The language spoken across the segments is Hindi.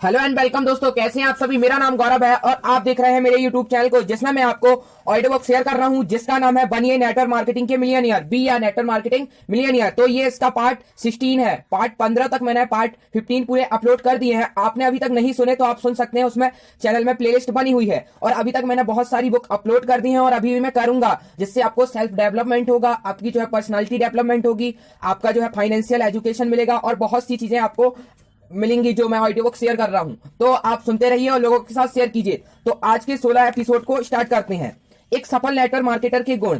हेलो एंड वेलकम दोस्तों, कैसे हैं आप सभी। मेरा नाम गौरव है और आप देख रहे हैं मेरे यूट्यूब चैनल को, जिसमें मैं आपको ऑडियो बुक शेयर कर रहा हूं जिसका नाम है बनिए नेटवर्क मार्केटिंग के मिलियनियर, बी या नेटवर्क मार्केटिंग मिलियनियर। तो ये इसका पार्ट 16 है। पार्ट 15 तक मैंने पार्ट 15 पूरे अपलोड कर दिए हैं। आपने अभी तक नहीं सुने तो आप सुन सकते हैं, उसमें चैनल में प्लेलिस्ट बनी हुई है। और अभी तक मैंने बहुत सारी बुक अपलोड कर दी है और अभी भी मैं करूंगा, जिससे आपको सेल्फ डेवलपमेंट होगा, आपकी जो है पर्सनैलिटी डेवलपमेंट होगी, आपका जो है फाइनेंशियल एजुकेशन मिलेगा और बहुत सी चीजें आपको मिलेंगी जो मैं ऑडियो बुक शेयर कर रहा हूं। तो आप सुनते रहिए और लोगों के साथ शेयर कीजिए। तो आज के 16 एपिसोड को स्टार्ट करते हैं। एक सफल नेटवर्क मार्केटर के गुण।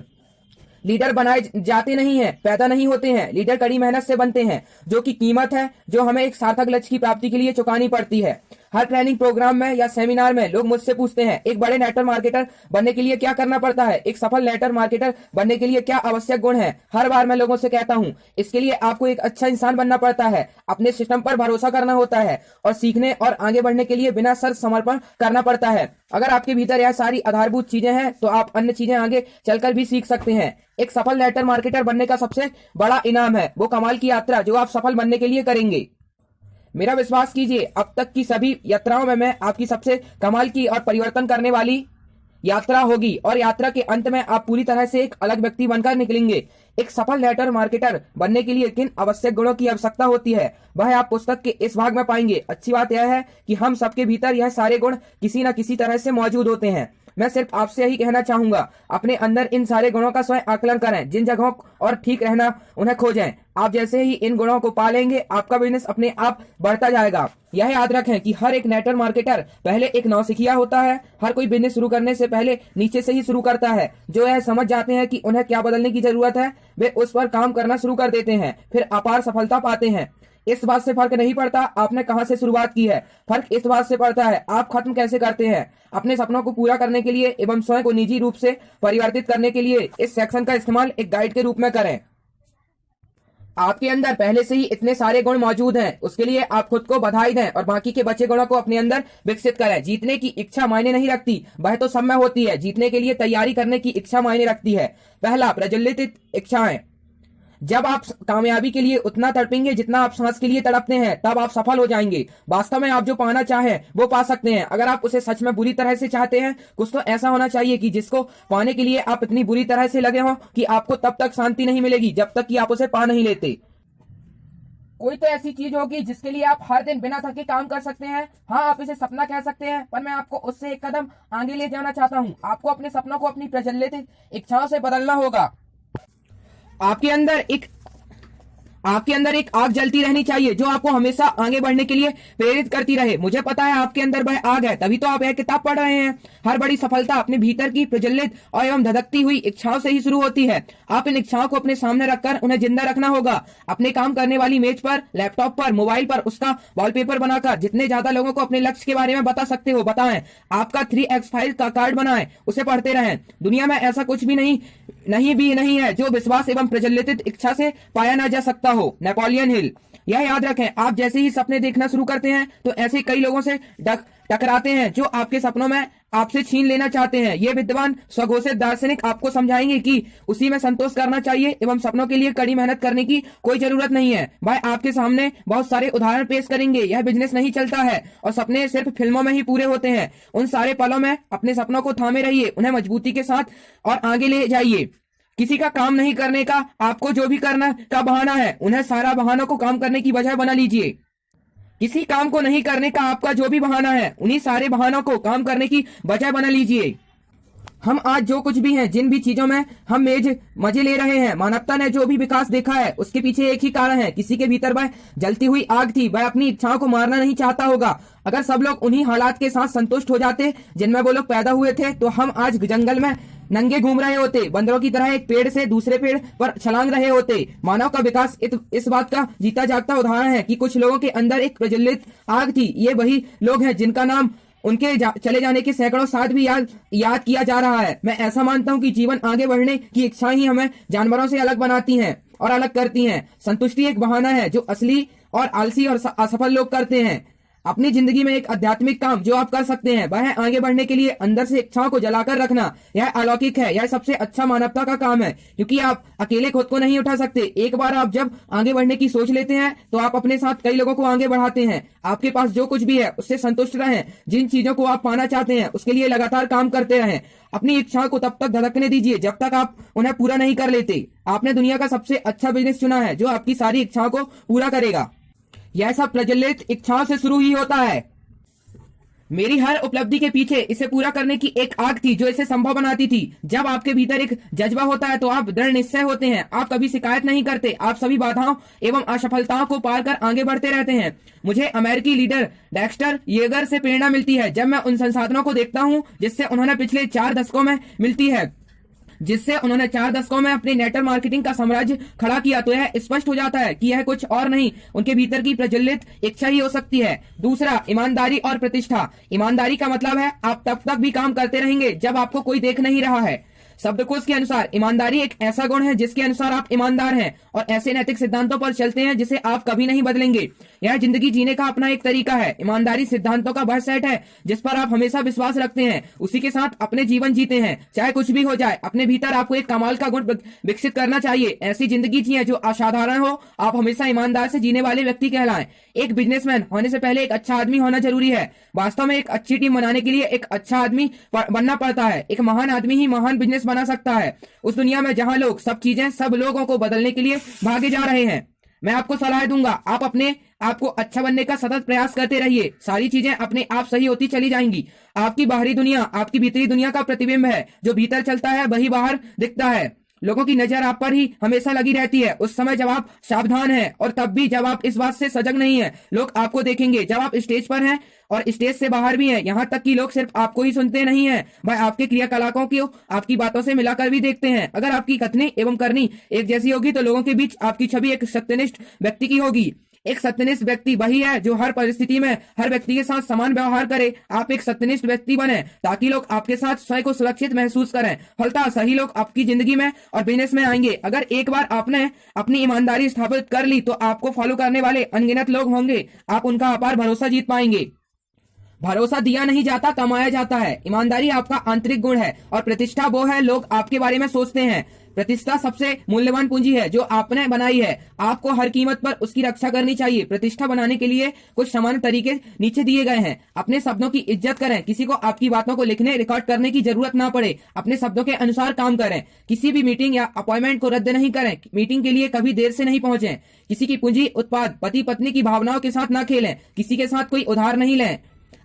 लीडर बनाए जाते नहीं हैं, पैदा नहीं होते हैं। लीडर कड़ी मेहनत से बनते हैं, जो कि कीमत है जो हमें एक सार्थक लक्ष्य की प्राप्ति के लिए चुकानी पड़ती है। हर ट्रेनिंग प्रोग्राम में या सेमिनार में लोग मुझसे पूछते हैं, एक बड़े नेटवर्क मार्केटर बनने के लिए क्या करना पड़ता है, एक सफल नेटवर्क मार्केटर बनने के लिए क्या आवश्यक गुण है। हर बार मैं लोगों से कहता हूं, इसके लिए आपको एक अच्छा इंसान बनना पड़ता है, अपने सिस्टम पर भरोसा करना होता है और सीखने और आगे बढ़ने के लिए बिना शर्त समर्पण करना पड़ता है। अगर आपके भीतर यह सारी आधारभूत चीजें हैं तो आप अन्य चीजें आगे चलकर भी सीख सकते हैं। एक सफल नेटवर्क मार्केटर बनने का सबसे बड़ा इनाम है वो कमाल की यात्रा जो आप सफल बनने के लिए करेंगे। मेरा विश्वास कीजिए, अब तक की सभी यात्राओं में मैं आपकी सबसे कमाल की और परिवर्तन करने वाली यात्रा होगी और यात्रा के अंत में आप पूरी तरह से एक अलग व्यक्ति बनकर निकलेंगे। एक सफल नेटवर्क मार्केटर बनने के लिए किन आवश्यक गुणों की आवश्यकता होती है वह आप पुस्तक के इस भाग में पाएंगे। अच्छी बात यह है कि हम सबके भीतर यह सारे गुण किसी न किसी तरह से मौजूद होते हैं। मैं सिर्फ आपसे यही कहना चाहूंगा, अपने अंदर इन सारे गुणों का स्वयं आकलन करें, जिन जगहों और ठीक रहना उन्हें खोजें। आप जैसे ही इन गुणों को पालेंगे आपका बिजनेस अपने आप बढ़ता जाएगा। यह याद रखें कि हर एक नेटवर्क मार्केटर पहले एक नौसिखिया होता है। हर कोई बिजनेस शुरू करने से पहले नीचे से ही शुरू करता है। जो यह समझ जाते हैं कि उन्हें क्या बदलने की जरूरत है, वे उस पर काम करना शुरू कर देते हैं, फिर अपार सफलता पाते हैं। इस बात से फर्क नहीं पड़ता आपने कहां से शुरुआत की है, फर्क इस बात से पड़ता है आप खत्म कैसे करते हैं। अपने सपनों को पूरा करने के लिए एवं स्वयं को निजी रूप से परिवर्तित करने के लिए इस सेक्शन का इस्तेमाल एक गाइड के रूप में करें। आपके अंदर पहले से ही इतने सारे गुण मौजूद हैं, उसके लिए आप खुद को बधाई दें और बाकी के बचे गुणों को अपने अंदर विकसित करें। जीतने की इच्छा मायने नहीं रखती, वह तो सब में होती है। जीतने के लिए तैयारी करने की इच्छा मायने रखती है। पहला, प्रज्वलित इच्छाएं। जब आप कामयाबी के लिए उतना तड़पेंगे जितना आप सांस के लिए तड़पते हैं, तब आप सफल हो जाएंगे। वास्तव में आप जो पाना चाहें वो पा सकते हैं, अगर आप उसे सच में बुरी तरह से चाहते हैं। कुछ तो ऐसा होना चाहिए कि जिसको पाने के लिए आप इतनी बुरी तरह से लगे हों कि आपको तब तक शांति नहीं मिलेगी जब तक कि आप उसे पा नहीं लेते। कोई तो ऐसी चीज होगी जिसके लिए आप हर दिन बिना थके काम कर सकते हैं। हाँ, आप इसे सपना कह सकते हैं, पर मैं आपको उससे एक कदम आगे ले जाना चाहता हूँ। आपको अपने सपनों को अपनी प्रज्वलित इच्छाओं से बदलना होगा। आपके अंदर एक आग जलती रहनी चाहिए जो आपको हमेशा आगे बढ़ने के लिए प्रेरित करती रहे। मुझे पता है आपके अंदर वह आग है, तभी तो आप यह किताब पढ़ रहे हैं। हर बड़ी सफलता अपने भीतर की प्रज्वलित और एवं धधकती हुई इच्छाओं से ही शुरू होती है। आप इन इच्छाओं को अपने सामने रखकर उन्हें जिंदा रखना होगा। अपने काम करने वाली मेज पर, लैपटॉप पर, मोबाइल पर उसका वॉलपेपर बनाकर जितने ज्यादा लोगों को अपने लक्ष्य के बारे में बता सकते हो बताएं। आपका 3x5 का कार्ड बनाएं, उसे पढ़ते रहें। दुनिया में ऐसा कुछ भी नहीं है जो विश्वास एवं प्रज्वलित इच्छा से पाया ना जा सकता हो। Napoleon Hill. यह याद रखें, आप जैसे ही सपने देखना शुरू करते हैं तो ऐसे कई लोगों से टकराते हैं जो आपके सपनों में आपसे छीन लेना चाहते हैं। ये विद्वान स्वघोषित दार्शनिक आपको समझाएंगे कि उसी में संतोष करना चाहिए एवं सपनों के लिए कड़ी मेहनत करने की कोई जरूरत नहीं है। वह आपके सामने बहुत सारे उदाहरण पेश करेंगे। यह बिजनेस नहीं चलता है और सपने सिर्फ फिल्मों में ही पूरे होते हैं। उन सारे पलों में अपने सपनों को थामे रहिए, उन्हें मजबूती के साथ और आगे ले जाइए। किसी का काम नहीं करने का आपको जो भी करना का बहाना है, उन्हें सारा बहानों को काम करने की वजह बना लीजिए। किसी काम को नहीं करने का आपका जो भी बहाना है, उन्हीं सारे बहानों को काम करने की वजह बना लीजिए। हम आज जो कुछ भी हैं, जिन भी चीजों में हम मजे ले रहे हैं, मानवता ने जो भी विकास देखा है उसके पीछे एक ही कारण है। किसी के भीतर वह जलती हुई आग थी, वह अपनी इच्छाओं को मारना नहीं चाहता होगा। अगर सब लोग उन्हीं हालात के साथ संतुष्ट हो जाते जिनमें वो लोग पैदा हुए थे, तो हम आज जंगल में नंगे घूम रहे होते, बंदरों की तरह एक पेड़ से दूसरे पेड़ पर छलांग रहे होते। मानव का विकास इस बात का जीता जागता उदाहरण है कि कुछ लोगों के अंदर एक प्रज्वलित आग थी। ये वही लोग हैं जिनका नाम उनके चले जाने के सैकड़ों साथ भी याद किया जा रहा है। मैं ऐसा मानता हूँ कि जीवन आगे बढ़ने की इच्छा ही हमें जानवरों से अलग बनाती हैं और अलग करती हैं। संतुष्टि एक बहाना है जो असली और आलसी और असफल लोग करते हैं। अपनी जिंदगी में एक आध्यात्मिक काम जो आप कर सकते हैं वह है आगे बढ़ने के लिए अंदर से इच्छाओं को जलाकर रखना। यह अलौकिक है, यह सबसे अच्छा मानवता का काम है, क्योंकि आप अकेले खुद को नहीं उठा सकते। एक बार आप जब आगे बढ़ने की सोच लेते हैं तो आप अपने साथ कई लोगों को आगे बढ़ाते हैं। आपके पास जो कुछ भी है उससे संतुष्ट रहें। जिन चीजों को आप पाना चाहते हैं उसके लिए लगातार काम करते रहें। अपनी इच्छाओं को तब तक धड़कने दीजिए जब तक आप उन्हें पूरा नहीं कर लेते। आपने दुनिया का सबसे अच्छा बिजनेस चुना है जो आपकी सारी इच्छाओं को पूरा करेगा। यह सब प्रज्वलित इच्छाओं से शुरू ही होता है। मेरी हर उपलब्धि के पीछे इसे पूरा करने की एक आग थी जो इसे संभव बनाती थी। जब आपके भीतर एक जज्बा होता है तो आप दृढ़ निश्चय होते हैं। आप कभी शिकायत नहीं करते, आप सभी बाधाओं एवं असफलताओं को पार कर आगे बढ़ते रहते हैं। मुझे अमेरिकी लीडर डेक्स्टर येगर से प्रेरणा मिलती है जब मैं उन संसाधनों को देखता हूँ जिससे उन्होंने पिछले 4 दशकों में अपने नेटवर्क मार्केटिंग का साम्राज्य खड़ा किया, तो यह स्पष्ट हो जाता है कि यह कुछ और नहीं उनके भीतर की प्रज्वलित इच्छा ही हो सकती है। दूसरा, ईमानदारी और प्रतिष्ठा। ईमानदारी का मतलब है आप तब तक भी काम करते रहेंगे जब आपको कोई देख नहीं रहा है। शब्दकोश के अनुसार ईमानदारी एक ऐसा गुण है जिसके अनुसार आप ईमानदार हैं और ऐसे नैतिक सिद्धांतों पर चलते हैं जिसे आप कभी नहीं बदलेंगे। यह जिंदगी जीने का अपना एक तरीका है। ईमानदारी सिद्धांतों का वह सेट है जिस पर आप हमेशा विश्वास रखते हैं, उसी के साथ अपने जीवन जीते हैं, चाहे कुछ भी हो जाए। अपने भीतर आपको एक कमाल का गुण विकसित करना चाहिए। ऐसी जिंदगी जिए जो असाधारण हो। आप हमेशा ईमानदार से जीने वाले व्यक्ति कहलाएं। एक बिजनेसमैन होने से पहले एक अच्छा आदमी होना जरूरी है। वास्तव में एक अच्छी टीम बनाने के लिए एक अच्छा आदमी बनना पड़ता है। एक महान आदमी ही महान बिजनेस बना सकता है। उस दुनिया में जहां लोग, सब चीजें, सब लोगों को बदलने के लिए भागे जा रहे हैं, मैं आपको सलाह दूंगा, आप अपने आपको अच्छा बनने का सतत प्रयास करते रहिए। सारी चीजें अपने आप सही होती चली जाएंगी। आपकी बाहरी दुनिया आपकी भीतरी दुनिया का प्रतिबिंब है। जो भीतर चलता है वही बाहर दिखता है। लोगों की नजर आप पर ही हमेशा लगी रहती है उस समय जब आप सावधान हैं, और तब भी जब आप इस बात से सजग नहीं हैं। लोग आपको देखेंगे जब आप स्टेज पर हैं और स्टेज से बाहर भी हैं। यहाँ तक कि लोग सिर्फ आपको ही सुनते नहीं हैं, वह आपके क्रियाकलापों को आपकी बातों से मिलाकर भी देखते हैं। अगर आपकी कथनी एवं करनी एक जैसी होगी तो लोगों के बीच आपकी छवि एक सत्यनिष्ठ व्यक्ति की होगी। एक सत्यनिष्ठ व्यक्ति वही है जो हर परिस्थिति में हर व्यक्ति के साथ समान व्यवहार करे। आप एक सत्यनिष्ठ व्यक्ति बने ताकि लोग आपके साथ स्वयं को सुरक्षित महसूस करें। फलतः सही लोग आपकी जिंदगी में और बिजनेस में आएंगे। अगर एक बार आपने अपनी ईमानदारी स्थापित कर ली तो आपको फॉलो करने वाले अनगिनत लोग होंगे। आप उनका अपार भरोसा जीत पाएंगे। भरोसा दिया नहीं जाता, कमाया जाता है। ईमानदारी आपका आंतरिक गुण है और प्रतिष्ठा वो है लोग आपके बारे में सोचते हैं। प्रतिष्ठा सबसे मूल्यवान पूंजी है जो आपने बनाई है। आपको हर कीमत पर उसकी रक्षा करनी चाहिए। प्रतिष्ठा बनाने के लिए कुछ सामान्य तरीके नीचे दिए गए हैं। अपने शब्दों की इज्जत करें। किसी को आपकी बातों को लिखने रिकॉर्ड करने की जरूरत ना पड़े। अपने शब्दों के अनुसार काम करें। किसी भी मीटिंग या अपॉइंटमेंट को रद्द नहीं करें। मीटिंग के लिए कभी देर से नहीं पहुंचे। किसी की पूंजी, उत्पाद, पति पत्नी की भावनाओं के साथ ना खेलें। किसी के साथ कोई उधार नहीं लें।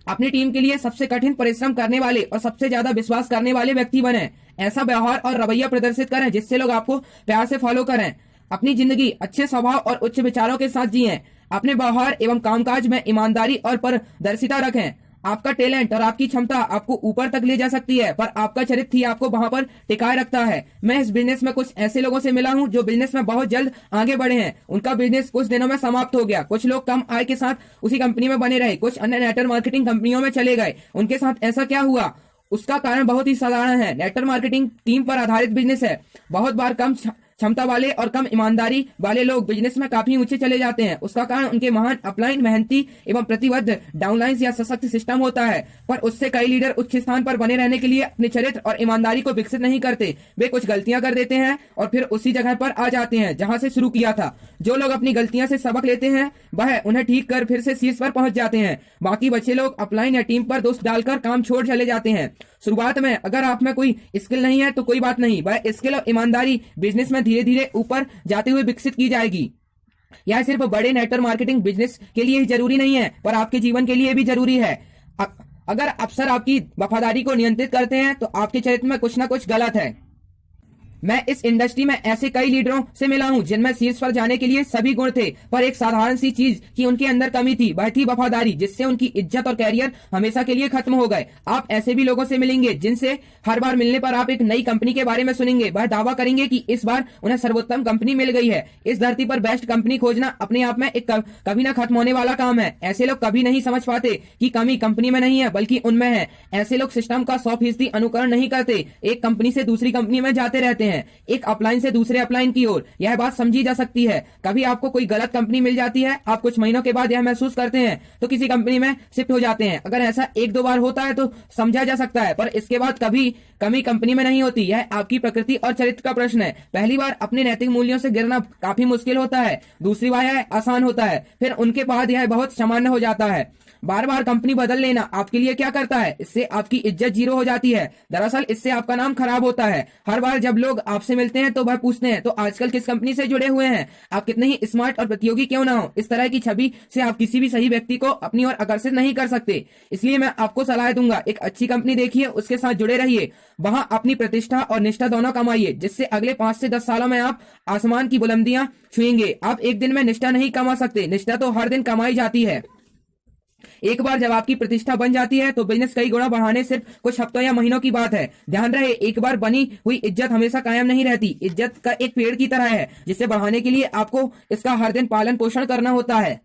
अपनी टीम के लिए सबसे कठिन परिश्रम करने वाले और सबसे ज्यादा विश्वास करने वाले व्यक्ति बने। ऐसा व्यवहार और रवैया प्रदर्शित करें जिससे लोग आपको प्यार से फॉलो करें। अपनी जिंदगी अच्छे स्वभाव और उच्च विचारों के साथ जिएं। अपने व्यवहार एवं कामकाज में ईमानदारी और पारदर्शिता रखें। आपका टैलेंट और आपकी क्षमता आपको ऊपर तक ले जा सकती है, पर आपका चरित्र ही आपको वहां पर टिकाए रखता है। मैं इस बिजनेस में कुछ ऐसे लोगों से मिला हूं जो बिजनेस में बहुत जल्द आगे बढ़े हैं। उनका बिजनेस कुछ दिनों में समाप्त हो गया। कुछ लोग कम आय के साथ उसी कंपनी में बने रहे। कुछ अन्य नेटवर्क मार्केटिंग कंपनियों में चले गए। उनके साथ ऐसा क्या हुआ? उसका कारण बहुत ही साधारण है। नेटवर्क मार्केटिंग टीम पर आधारित बिजनेस है। बहुत बार कम क्षमता वाले और कम ईमानदारी वाले लोग बिजनेस में काफी ऊंचे चले जाते हैं। उसका कारण उनके महान अपलाइन, मेहनती एवं प्रतिबद्ध डाउनलाइंस या सशक्त सिस्टम होता है। पर उससे कई लीडर उच्च स्थान पर बने रहने के लिए अपने चरित्र और ईमानदारी को विकसित नहीं करते। वे कुछ गलतियां कर देते हैं और फिर उसी जगह पर आ जाते हैं जहां से शुरू किया था। जो लोग अपनी गलतियां से सबक लेते हैं वह उन्हें ठीक कर फिर से शीर्ष पर पहुंच जाते हैं। बाकी बचे लोग अपलाइन या टीम पर दोष डालकर काम छोड़ चले जाते हैं। शुरुआत में अगर आप में कोई स्किल नहीं है तो कोई बात नहीं, वह स्किल और ईमानदारी बिजनेस में धीरे धीरे ऊपर जाते हुए विकसित की जाएगी। यह सिर्फ बड़े नेटवर्क मार्केटिंग बिजनेस के लिए ही जरूरी नहीं है, पर आपके जीवन के लिए भी जरूरी है। अगर अफसर आपकी वफादारी को नियंत्रित करते हैं तो आपके चरित्र में कुछ न कुछ गलत है। मैं इस इंडस्ट्री में ऐसे कई लीडरों से मिला हूं जिनमें शीर्ष पर जाने के लिए सभी गुण थे, पर एक साधारण सी चीज की उनके अंदर कमी थी, वह थी वफादारी, जिससे उनकी इज्जत और कैरियर हमेशा के लिए खत्म हो गए। आप ऐसे भी लोगों से मिलेंगे जिनसे हर बार मिलने पर आप एक नई कंपनी के बारे में सुनेंगे। वह दावा करेंगे कि इस बार उन्हें सर्वोत्तम कंपनी मिल गई है। इस धरती पर बेस्ट कंपनी खोजना अपने आप में एक कभी न खत्म होने वाला काम है। ऐसे लोग कभी नहीं समझ पाते कि कमी कंपनी में नहीं है बल्कि उनमें है। ऐसे लोग सिस्टम का 100% अनुकरण नहीं करते, एक कंपनी से दूसरी कंपनी में जाते रहते हैं। हैं एक अपलाइन से दूसरे अपलाइन की ओर। यह बात समझी जा सकती है। कभी आपको कोई गलत कंपनी मिल जाती है, आप कुछ महीनों के बाद यह महसूस करते हैं तो किसी कंपनी में शिफ्ट हो जाते हैं। अगर ऐसा एक दो बार होता है तो समझा जा सकता है, पर इसके बाद कभी कमी कंपनी में नहीं होती। यह आपकी प्रकृति और चरित्र का प्रश्न है। पहली बार अपने नैतिक मूल्यों से गिरना काफी मुश्किल होता है, दूसरी बार यह आसान होता है, फिर उनके बाद यह बहुत सामान्य हो जाता है। बार बार कंपनी बदल लेना आपके लिए क्या करता है? इससे आपकी इज्जत जीरो हो जाती है। दरअसल इससे आपका नाम खराब होता है। हर बार जब लोग आपसे मिलते हैं तो वह पूछते हैं तो आजकल किस कंपनी से जुड़े हुए हैं, आप कितने ही स्मार्ट और प्रतियोगी क्यों ना हो। इस तरह की छवि से आप किसी भी सही व्यक्ति को अपनी ओर आकर्षित नहीं कर सकते। इसलिए मैं आपको सलाह दूंगा, एक अच्छी कंपनी देखिए, उसके साथ जुड़े रहिए, वहां अपनी प्रतिष्ठा और निष्ठा दोनों कमाइए, जिससे अगले 5 से 10 सालों में आप आसमान की बुलंदियां छुएंगे। आप एक दिन में निष्ठा नहीं कमा सकते, निष्ठा तो हर दिन कमाई जाती है। एक बार जब आपकी प्रतिष्ठा बन जाती है तो बिजनेस कई गुना बढ़ाने सिर्फ कुछ हफ्तों या महीनों की बात है। ध्यान रहे, एक बार बनी हुई इज्जत हमेशा कायम नहीं रहती। इज्जत का एक पेड़ की तरह है, जिसे बढ़ाने के लिए आपको इसका हर दिन पालन पोषण करना होता है।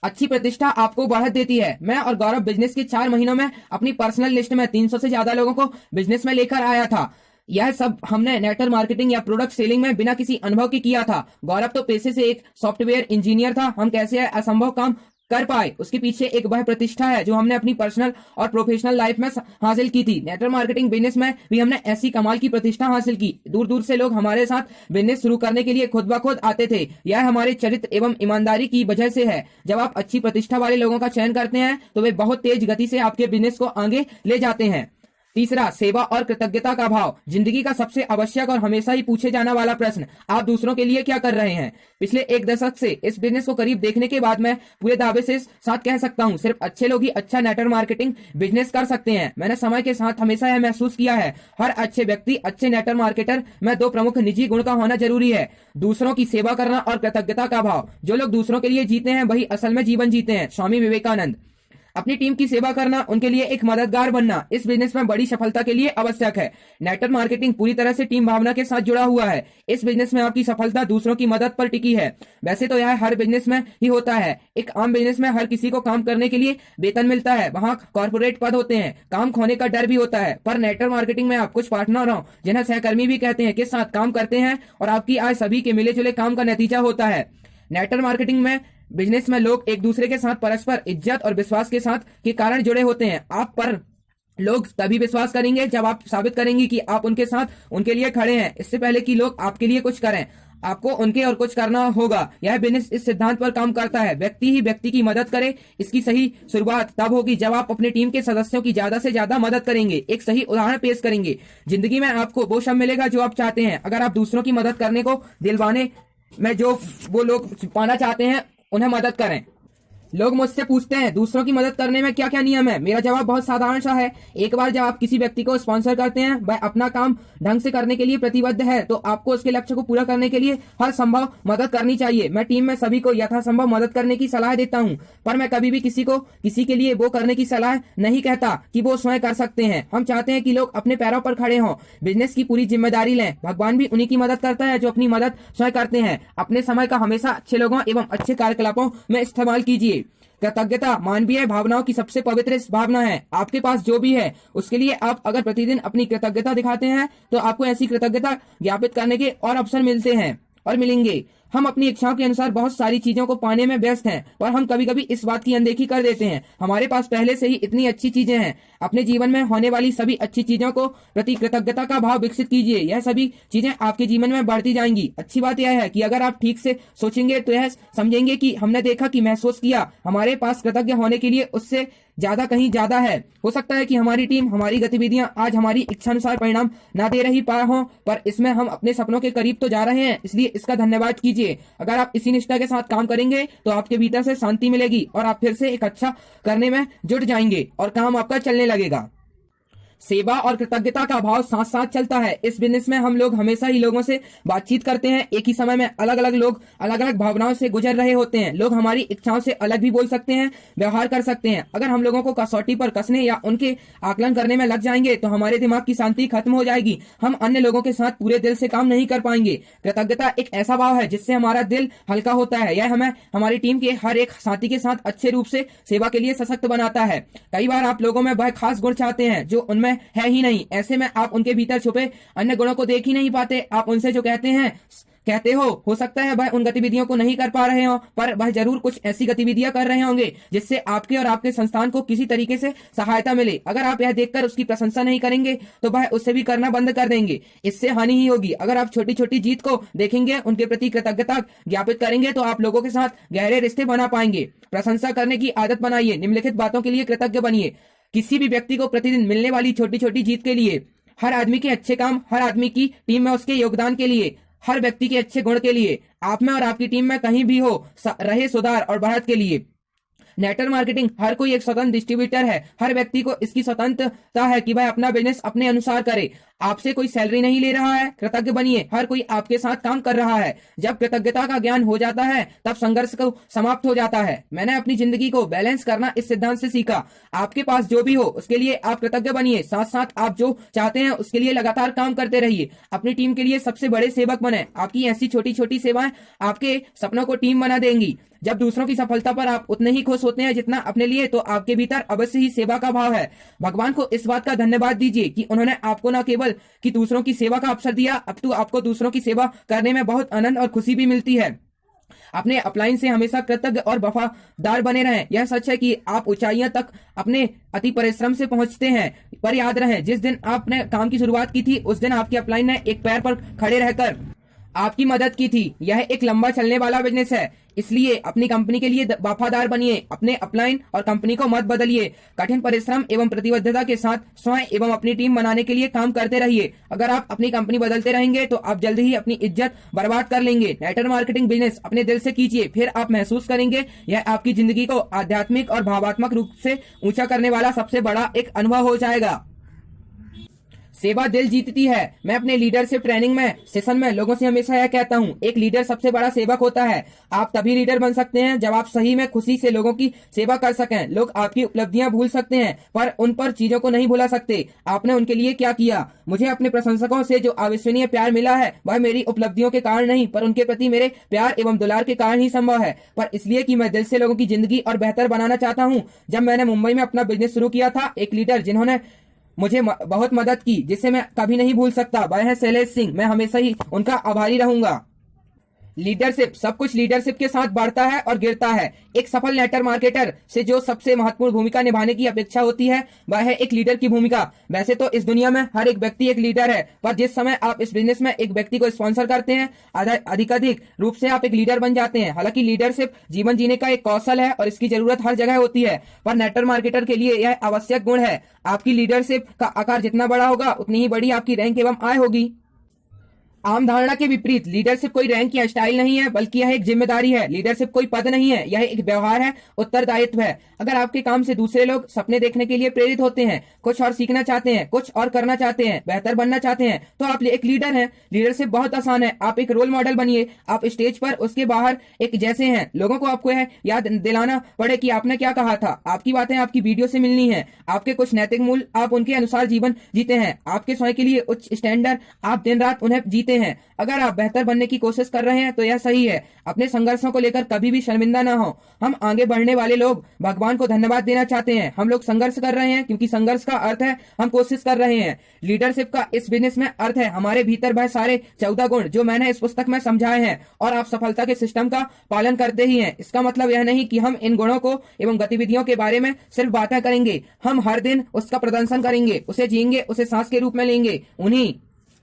अच्छी प्रतिष्ठा आपको बढ़त देती है। मैं और गौरव बिजनेस के 4 महीनों में अपनी पर्सनल लिस्ट में 300 से ज्यादा लोगों को बिजनेस में लेकर आया था। यह सब हमने नेटवर्क मार्केटिंग या प्रोडक्ट सेलिंग में बिना किसी अनुभव के किया था। गौरव तो पेशे से एक सॉफ्टवेयर इंजीनियर था। हम कैसे असंभव काम कर पाए, उसके पीछे एक वह प्रतिष्ठा है जो हमने अपनी पर्सनल और प्रोफेशनल लाइफ में हासिल की थी। नेटवर्क मार्केटिंग बिजनेस में भी हमने ऐसी कमाल की प्रतिष्ठा हासिल की। दूर दूर से लोग हमारे साथ बिजनेस शुरू करने के लिए खुद ब खुद आते थे। यह हमारे चरित्र एवं ईमानदारी की वजह से है। जब आप अच्छी प्रतिष्ठा वाले लोगों का चयन करते हैं तो वे बहुत तेज गति से आपके बिजनेस को आगे ले जाते हैं। तीसरा, सेवा और कृतज्ञता का भाव। जिंदगी का सबसे आवश्यक और हमेशा ही पूछे जाने वाला प्रश्न, आप दूसरों के लिए क्या कर रहे हैं? पिछले 1 दशक से इस बिजनेस को करीब देखने के बाद मैं पूरे दावे से साथ कह सकता हूं, सिर्फ अच्छे लोग ही अच्छा नेटवर्क मार्केटिंग बिजनेस कर सकते हैं। मैंने समय के साथ हमेशा यह महसूस किया है, हर अच्छे व्यक्ति, अच्छे नेटवर्क मार्केटर में 2 प्रमुख निजी गुण का होना जरूरी है। दूसरों की सेवा करना और कृतज्ञता का भाव। जो लोग दूसरों के लिए जीते हैं वही असल में जीवन जीते हैं। स्वामी विवेकानंद। अपनी टीम की सेवा करना, उनके लिए एक मददगार बनना इस बिजनेस में बड़ी सफलता के लिए आवश्यक है। नेटवर्क मार्केटिंग पूरी तरह से टीम भावना के साथ जुड़ा हुआ है। इस बिजनेस में आपकी सफलता दूसरों की मदद पर टिकी है। वैसे तो यह हर बिजनेस में ही होता है। एक आम बिजनेस में हर किसी को काम करने के लिए वेतन मिलता है, वहाँ कॉर्पोरेट पद होते हैं, काम खोने का डर भी होता है। पर नेटवर्क मार्केटिंग में आप कुछ पार्टनर हो, जिन्हें सहकर्मी भी कहते हैं, के साथ काम करते हैं और आपकी आय सभी के मिले जुले काम का नतीजा होता है। नेटवर्क मार्केटिंग में बिजनेस में लोग एक दूसरे के साथ परस्पर इज्जत और विश्वास के साथ के कारण जुड़े होते हैं। आप पर लोग तभी विश्वास करेंगे जब आप साबित करेंगे कि आप उनके साथ उनके लिए खड़े हैं। इससे पहले कि लोग आपके लिए कुछ करें, आपको उनके और कुछ करना होगा। यह बिजनेस इस सिद्धांत पर काम करता है, व्यक्ति ही व्यक्ति की मदद करे। इसकी सही शुरुआत तब होगी जब आप अपनी टीम के सदस्यों की ज्यादा से ज्यादा मदद करेंगे। एक सही उदाहरण पेश करेंगे। जिंदगी में आपको वो सब मिलेगा जो आप चाहते हैं, अगर आप दूसरों की मदद करने को दिलवाने में जो वो लोग पाना चाहते हैं उन्हें मदद करें। लोग मुझसे पूछते हैं दूसरों की मदद करने में क्या क्या नियम है। मेरा जवाब बहुत साधारण सा है। एक बार जब आप किसी व्यक्ति को स्पॉन्सर करते हैं, वह अपना काम ढंग से करने के लिए प्रतिबद्ध है, तो आपको उसके लक्ष्य को पूरा करने के लिए हर संभव मदद करनी चाहिए। मैं टीम में सभी को यथासंभव मदद करने की सलाह देता हूं, पर मैं कभी भी किसी के लिए वो करने की सलाह नहीं कहता कि वो स्वयं कर सकते हैं। हम चाहते हैं कि लोग अपने पैरों पर खड़े हों, बिजनेस की पूरी जिम्मेदारी लें। भगवान भी उन्हीं की मदद करता है जो अपनी मदद स्वयं करते हैं। अपने समय का हमेशा अच्छे लोगों एवं अच्छे कार्यकलापों में इस्तेमाल कीजिए। कृतज्ञता मानवीय भावनाओं की सबसे पवित्र भावना है। आपके पास जो भी है उसके लिए आप अगर प्रतिदिन अपनी कृतज्ञता दिखाते हैं तो आपको ऐसी कृतज्ञता ज्ञापित करने के और अवसर मिलते हैं और मिलेंगे। हम अपनी इच्छाओं के अनुसार बहुत सारी चीजों को पाने में व्यस्त हैं, पर हम कभी कभी इस बात की अनदेखी कर देते हैं। हमारे पास पहले से ही इतनी अच्छी चीजें हैं। अपने जीवन में होने वाली सभी अच्छी चीजों को प्रति कृतज्ञता का भाव विकसित कीजिए। यह सभी चीजें आपके जीवन में बढ़ती जाएंगी। अच्छी बात यह है कि अगर आप ठीक से सोचेंगे तो यह समझेंगे कि हमने देखा कि महसूस किया, हमारे पास कृतज्ञ होने के लिए उससे ज्यादा कहीं ज्यादा है। हो सकता है कि हमारी टीम, हमारी गतिविधियां आज हमारी इच्छानुसार परिणाम ना दे रही पाए हों, पर इसमें हम अपने सपनों के करीब तो जा रहे हैं, इसलिए इसका धन्यवाद कीजिए। अगर आप इसी निष्ठा के साथ काम करेंगे तो आपके भीतर से शांति मिलेगी और आप फिर से एक अच्छा करने में जुट जाएंगे और काम आपका चलने लगेगा। सेवा और कृतज्ञता का भाव साथ साथ चलता है। इस बिजनेस में हम लोग हमेशा ही लोगों से बातचीत करते हैं। एक ही समय में अलग अलग लोग अलग अलग भावनाओं से गुजर रहे होते हैं। लोग हमारी इच्छाओं से अलग भी बोल सकते हैं, व्यवहार कर सकते हैं। अगर हम लोगों को कसौटी पर कसने या उनके आकलन करने में लग जाएंगे तो हमारे दिमाग की शांति खत्म हो जाएगी। हम अन्य लोगों के साथ पूरे दिल से काम नहीं कर पाएंगे। कृतज्ञता एक ऐसा भाव है जिससे हमारा दिल हल्का होता है। यह हमें हमारी टीम के हर एक साथी के साथ अच्छे रूप से सेवा के लिए सशक्त बनाता है। कई बार आप लोगों में वह खास गुण चाहते हैं जो उनमें में है ही नहीं। ऐसे में आप उनके भीतर छुपे अन्य गुणों को देख ही नहीं पाते। आप उनसे जो कहते हो सकता है वह उन गतिविधियों को नहीं कर पा रहे हो, पर वह जरूर कुछ ऐसी गतिविधियां कर रहे होंगे जिससे आपके और आपके संस्थान को किसी तरीके से सहायता मिले। अगर आप यह देखकर उसकी प्रशंसा नहीं करेंगे तो वह उससे भी करना बंद कर देंगे। इससे हानि ही होगी। अगर आप छोटी छोटी जीत को देखेंगे, उनके प्रति कृतज्ञता ज्ञापित करेंगे तो आप लोगों के साथ गहरे रिश्ते बना पाएंगे। प्रशंसा करने की आदत बनाइए। निम्नलिखित बातों के लिए कृतज्ञ बनिए। किसी भी व्यक्ति को प्रतिदिन मिलने वाली छोटी छोटी जीत के लिए, हर आदमी के अच्छे काम, हर आदमी की टीम में उसके योगदान के लिए, हर व्यक्ति के अच्छे गुण के लिए, आप में और आपकी टीम में कहीं भी हो रहे सुधार और बढ़त के लिए। नेटवर्क मार्केटिंग, हर कोई एक स्वतंत्र डिस्ट्रीब्यूटर है। हर व्यक्ति को इसकी स्वतंत्रता है कि वह अपना बिजनेस अपने अनुसार करे। आपसे कोई सैलरी नहीं ले रहा है। कृतज्ञ बनिए। हर कोई आपके साथ काम कर रहा है। जब कृतज्ञता का ज्ञान हो जाता है तब संघर्ष को समाप्त हो जाता है। मैंने अपनी जिंदगी को बैलेंस करना इस सिद्धांत से सीखा। आपके पास जो भी हो उसके लिए आप कृतज्ञ बनिए। साथ साथ आप जो चाहते हैं उसके लिए लगातार काम करते रहिए। अपनी टीम के लिए सबसे बड़े सेवक बने। आपकी ऐसी छोटी छोटी सेवाएं आपके सपनों को टीम बना देंगी। जब दूसरों की सफलता पर आप उतने ही खुश होते हैं जितना अपने लिए, तो आपके भीतर अवश्य ही सेवा का भाव है। भगवान को इस बात का धन्यवाद दीजिए कि उन्होंने आपको न केवल कि दूसरों की सेवा का अवसर दिया, अपितु आपको दूसरों की सेवा करने में बहुत आनंद और खुशी भी मिलती है। अपने अपलाइन से हमेशा कृतज्ञ और वफादार बने रहें। यह सच है कि आप ऊंचाइयों तक अपने अति परिश्रम से पहुंचते हैं, पर याद रहे जिस दिन आपने काम की शुरुआत की थी उस दिन आपके अपलाइन ने एक पैर पर खड़े रहकर आपकी मदद की थी। यह एक लंबा चलने वाला बिजनेस है, इसलिए अपनी कंपनी के लिए वफादार बनिए। अपने अपलाइन और कंपनी को मत बदलिए। कठिन परिश्रम एवं प्रतिबद्धता के साथ स्वयं एवं अपनी टीम बनाने के लिए काम करते रहिए। अगर आप अपनी कंपनी बदलते रहेंगे तो आप जल्द ही अपनी इज्जत बर्बाद कर लेंगे। नेटवर्क मार्केटिंग बिजनेस अपने दिल से कीजिए, फिर आप महसूस करेंगे यह आपकी जिंदगी को आध्यात्मिक और भावात्मक रूप से ऊंचा करने वाला सबसे बड़ा एक अनुभव हो जाएगा। सेवा दिल जीतती है। मैं अपने लीडरशिप ट्रेनिंग में सेशन में लोगों से हमेशा यह कहता हूँ, एक लीडर सबसे बड़ा सेवक होता है। आप तभी लीडर बन सकते हैं जब आप सही में खुशी से लोगों की सेवा कर सकें। लोग आपकी उपलब्धियां भूल सकते हैं पर उन पर चीजों को नहीं भुला सकते। आपने उनके लिए क्या किया। मुझे अपने प्रशंसकों से जो अविश्वसनीय प्यार मिला है वह मेरी उपलब्धियों के कारण नहीं, पर उनके प्रति मेरे प्यार एवं दुलार के कारण ही संभव है। पर इसलिए कि मैं दिल से लोगों की जिंदगी और बेहतर बनाना चाहता हूँ। जब मैंने मुंबई में अपना बिजनेस शुरू किया था, एक लीडर जिन्होंने मुझे बहुत मदद की, जिसे मैं कभी नहीं भूल सकता, वह है शैलेश सिंह। मैं हमेशा ही उनका आभारी रहूंगा। लीडरशिप, सब कुछ लीडरशिप के साथ बढ़ता है और गिरता है। एक सफल नेटवर्क मार्केटर से जो सबसे महत्वपूर्ण भूमिका निभाने की अपेक्षा होती है वह है एक लीडर की भूमिका। वैसे तो इस दुनिया में हर एक व्यक्ति एक लीडर है, पर जिस समय आप इस बिजनेस में एक व्यक्ति को स्पॉन्सर करते हैं अधिकाधिक रूप से आप एक लीडर बन जाते हैं। हालांकि लीडरशिप जीवन जीने का एक कौशल है और इसकी जरूरत हर जगह होती है, पर नेटवर्क मार्केटर के लिए यह आवश्यक गुण है। आपकी लीडरशिप का आकार जितना बड़ा होगा उतनी ही बड़ी आपकी रैंक एवं आय होगी। आम धारणा के विपरीत लीडरशिप कोई रैंक या स्टाइल नहीं है, बल्कि यह एक जिम्मेदारी है। लीडरशिप कोई पद नहीं है, यह एक व्यवहार है, उत्तरदायित्व है। अगर आपके काम से दूसरे लोग सपने देखने के लिए प्रेरित होते हैं, कुछ और सीखना चाहते हैं, कुछ और करना चाहते हैं, बेहतर बनना चाहते हैं, तो आप एक लीडर हैं। लीडरशिप बहुत आसान है। आप एक रोल मॉडल बनिए। आप स्टेज पर उसके बाहर एक जैसे हैं। लोगों को आपको यह याद दिलाना पड़े कि आपने क्या कहा था। आपकी बातें आपकी वीडियो से मिलनी है। आपके कुछ नैतिक मूल्य आप उनके अनुसार जीवन जीते हैं। आपके स्वयं के लिए उच्च स्टैंडर्ड आप दिन रात उन्हें जीते हैं। अगर आप बेहतर बनने की कोशिश कर रहे हैं तो यह सही है। अपने संघर्षों को लेकर कभी भी शर्मिंदा ना हो। हम आगे बढ़ने वाले लोग भगवान को धन्यवाद देना चाहते हैं। हम लोग संघर्ष कर रहे हैं क्योंकि संघर्ष का अर्थ है हम कोशिश कर रहे हैं। लीडरशिप का इस बिजनेस में अर्थ है हमारे भीतर वह सारे 14 गुण जो मैंने इस पुस्तक में समझाए हैं और आप सफलता के सिस्टम का पालन करते ही हैं। इसका मतलब यह नहीं कि हम इन गुणों को एवं गतिविधियों के बारे में सिर्फ बातें करेंगे। हम हर दिन उसका प्रदर्शन करेंगे, उसे जिएंगे, उसे सांस के रूप में लेंगे, उन्हीं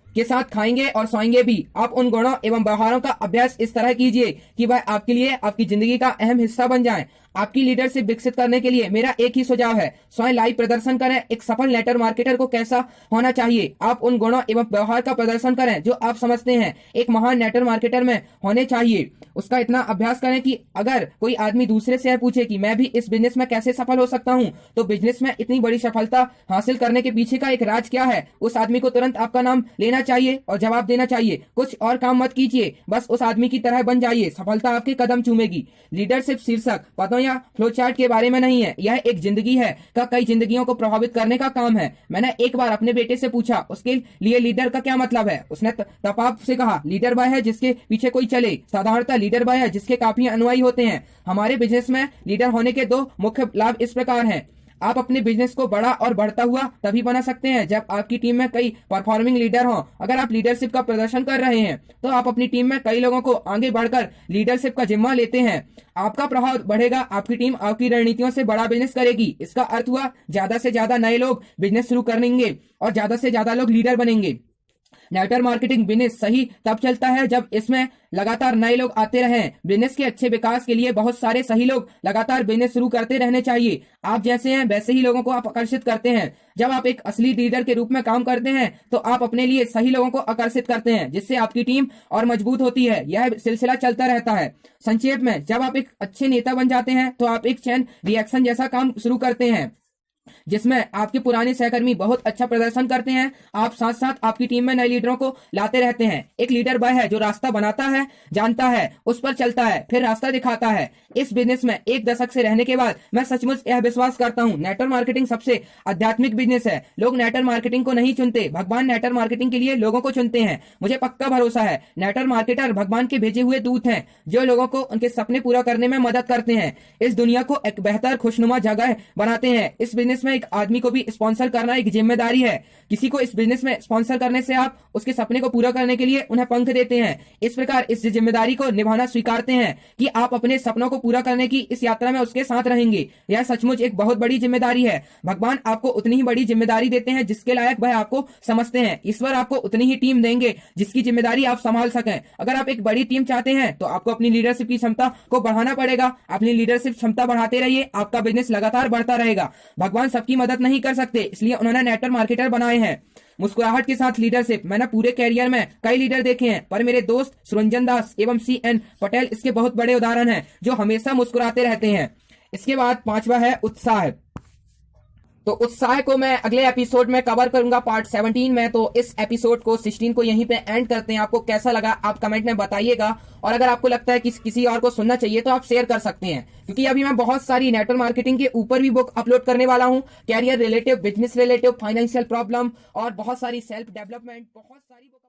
के साथ खाएंगे और सोएंगे भी। आप उन गुणों एवं व्यवहारों का अभ्यास इस तरह कीजिए कि वह आपके लिए आपकी जिंदगी का अहम हिस्सा बन जाएं। आपकी लीडरशिप विकसित करने के लिए मेरा एक ही सुझाव है, स्वयं लाइव प्रदर्शन करें। एक सफल नेटवर्क मार्केटर को कैसा होना चाहिए, आप उन गुणों एवं व्यवहार का प्रदर्शन करें जो आप समझते हैं एक महान नेटवर्क मार्केटर में होने चाहिए। उसका इतना अभ्यास करें कि अगर कोई आदमी दूसरे से पूछे कि मैं भी इस बिजनेस में कैसे सफल हो सकता हूँ, तो बिजनेस में इतनी बड़ी सफलता हासिल करने के पीछे का एक राज क्या है, उस आदमी को तुरंत आपका नाम लेना चाहिए और जवाब देना चाहिए। कुछ और काम मत कीजिए, बस उस आदमी की तरह बन जाइए। सफलता आपके कदम चूमेगी। लीडरशिप शीर्षक पदों या फ्लो चार्ट के बारे में नहीं है, यह एक जिंदगी है का कई जिंदगियों को प्रभावित करने का काम है। मैंने एक बार अपने बेटे से पूछा उसके लिए लीडर का क्या मतलब है। उसने तपाप से कहा, लीडर वह है जिसके पीछे कोई चले। साधारणतः लीडर वह है जिसके काफी अनुयायी होते हैं। हमारे बिजनेस में लीडर होने के 2 मुख्य लाभ इस प्रकार हैं। आप अपने बिजनेस को बड़ा और बढ़ता हुआ तभी बना सकते हैं जब आपकी टीम में कई परफॉर्मिंग लीडर हों। अगर आप लीडरशिप का प्रदर्शन कर रहे हैं तो आप अपनी टीम में कई लोगों को आगे बढ़कर लीडरशिप का जिम्मा लेते हैं। आपका प्रभाव बढ़ेगा, आपकी टीम आपकी रणनीतियों से बड़ा बिजनेस करेगी। इसका अर्थ हुआ ज्यादा से ज्यादा नए लोग बिजनेस शुरू करेंगे और ज्यादा से ज्यादा लोग लीडर बनेंगे। नेटवर्क मार्केटिंग बिजनेस सही तब चलता है जब इसमें लगातार नए लोग आते रहें। बिजनेस के अच्छे विकास के लिए बहुत सारे सही लोग लगातार बिजनेस शुरू करते रहने चाहिए। आप जैसे हैं वैसे ही लोगों को आप आकर्षित करते हैं। जब आप एक असली लीडर के रूप में काम करते हैं तो आप अपने लिए सही लोगों को आकर्षित करते हैं, जिससे आपकी टीम और मजबूत होती है। यह सिलसिला चलता रहता है। संक्षेप में, जब आप एक अच्छे नेता बन जाते हैं तो आप एक चेन रिएक्शन जैसा काम शुरू करते हैं, जिसमें आपके पुराने सहकर्मी बहुत अच्छा प्रदर्शन करते हैं। आप साथ साथ आपकी टीम में नए लीडरों को लाते रहते हैं। एक लीडर वह है जो रास्ता बनाता है, जानता है, उस पर चलता है, फिर रास्ता दिखाता है। इस बिजनेस में 1 दशक से रहने के बाद मैं सचमुच यह विश्वास करता हूँ, नेटवर्क मार्केटिंग सबसे आध्यात्मिक बिजनेस है। लोग नेटवर्क मार्केटिंग को नहीं चुनते, भगवान नेटवर्क मार्केटिंग के लिए लोगों को चुनते हैं। मुझे पक्का भरोसा है नेटवर्क मार्केटर भगवान के भेजे हुए दूत हैं, जो लोगों को उनके सपने पूरा करने में मदद करते हैं, इस दुनिया को एक बेहतर खुशनुमा जगह बनाते हैं। इस बिजनेस में एक आदमी को भी स्पॉन्सर करना एक जिम्मेदारी है। किसी को इस बिजनेस में स्पॉन्सर करने से आप उसके सपने को पूरा करने के लिए उन्हें पंख देते हैं। इस प्रकार इस जिम्मेदारी को निभाना स्वीकारते हैं कि आप अपने सपनों को पूरा करने की इस यात्रा में उसके साथ रहेंगे। यह सचमुच एक बहुत बड़ी जिम्मेदारी है। भगवान आपको उतनी ही बड़ी जिम्मेदारी देते हैं जिसके लायक वह आपको समझते हैं। ईश्वर आपको उतनी ही टीम देंगे जिसकी जिम्मेदारी आप संभाल सकें। अगर आप एक बड़ी टीम चाहते हैं तो आपको अपनी लीडरशिप की क्षमता को बढ़ाना पड़ेगा। अपनी लीडरशिप क्षमता बढ़ाते रहिए, आपका बिजनेस लगातार बढ़ता रहेगा। भगवान सबकी मदद नहीं कर सकते, इसलिए उन्होंने नेटवर्क मार्केटर बनाए हैं। मुस्कुराहट के साथ लीडरशिप। मैंने पूरे कैरियर में कई लीडर देखे हैं, पर मेरे दोस्त सुरंजन दास एवं CN पटेल इसके बहुत बड़े उदाहरण हैं, जो हमेशा मुस्कुराते रहते हैं। इसके बाद 5वां है उत्साह। तो उत्साह को मैं अगले एपिसोड में कवर करूंगा पार्ट 17 में। तो इस एपिसोड को 16 को यहीं पे एंड करते हैं। आपको कैसा लगा आप कमेंट में बताइएगा, और अगर आपको लगता है कि किसी और को सुनना चाहिए तो आप शेयर कर सकते हैं, क्योंकि अभी मैं बहुत सारी नेटवर्क मार्केटिंग के ऊपर भी बुक अपलोड करने वाला हूं। Career relative, business relative, financial problem और बहुत सारी सेल्फ डेवलपमेंट, बहुत सारी बुक